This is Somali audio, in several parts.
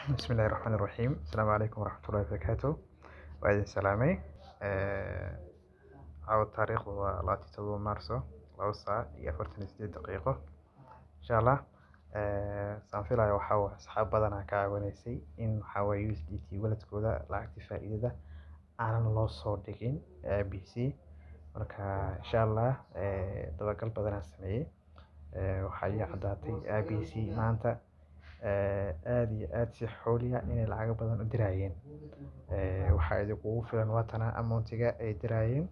بسم الله الرحمن الرحيم. السلام عليكم ورحمة الله وبركاته. وأيدin salaamay. Caawa taariikhdu waa 27 Maarso 2:48 insha Allah. Saan filayo waxaa waa asxaab badan ka caawinaysay in waxaa waa USDT waladkooda lacagta faa'iidada aanan loo soo dhigin ABC. Marka insha Allah dabagal badan aan sameeyay. Waxaa ii caddaatay ABC maanta aad iyo aad si xooliya inay lacag badan u dirayeen. Waxaa idinku filan watana amountiga ay dirayeen.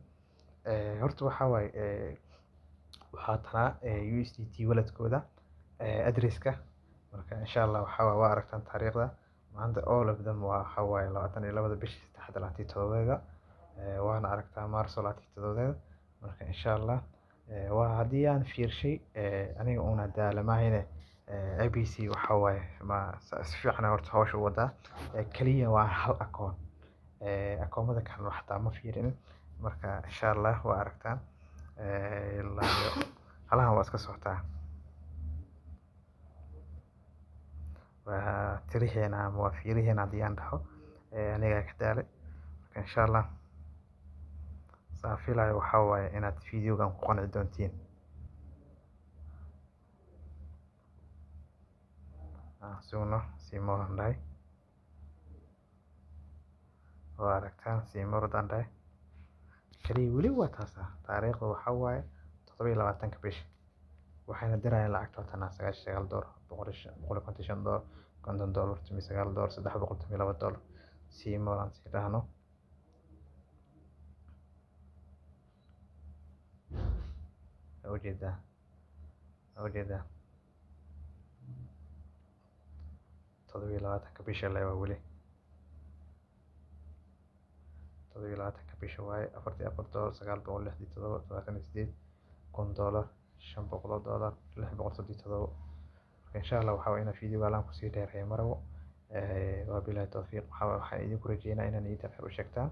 Horta waxaa waay waxaa tana USDT waladkooda addresska. Marka insha Allah waxaa waa aragtaan taariikhda maanta all of them waxaa waay 22 bishii 3 waana aragtaa Maarso 27. Marka insha Allah waa haddii aan fiirshay aniga una daalamahayne ABC waxaa waay ma si fiican horta hawsha u wadaa kaliya waa hal akoon. Akoomada kale xataa ma fiirin. Marka insha Allah waa aragtaan halahan waa iska socotaa. Waa tiriheena ama waa fiiriheena haddii aan dhaho aniga ka daalay. Marka insha Allah saan filayo waxaa waay inaad videogan ku qanci doontiin. Suuno siimo randay waa aragtaan siimo randay kaliya weli waa taasa taariikhdu waxaa waay 27 bish waxayna dirayaan lacagta watana $99 $155 $50 $9 $312 siimo aan si dhahno ujeeda 27 bisha la waa weli 27 bisha waay $44 $967 $1,000 $500 $637. insha Allah waxaa ina video aan ku sii dheereeyo marabo waa billahi tawfiiq waxaan idinku rajeynayaa inaan idin u sheegtaan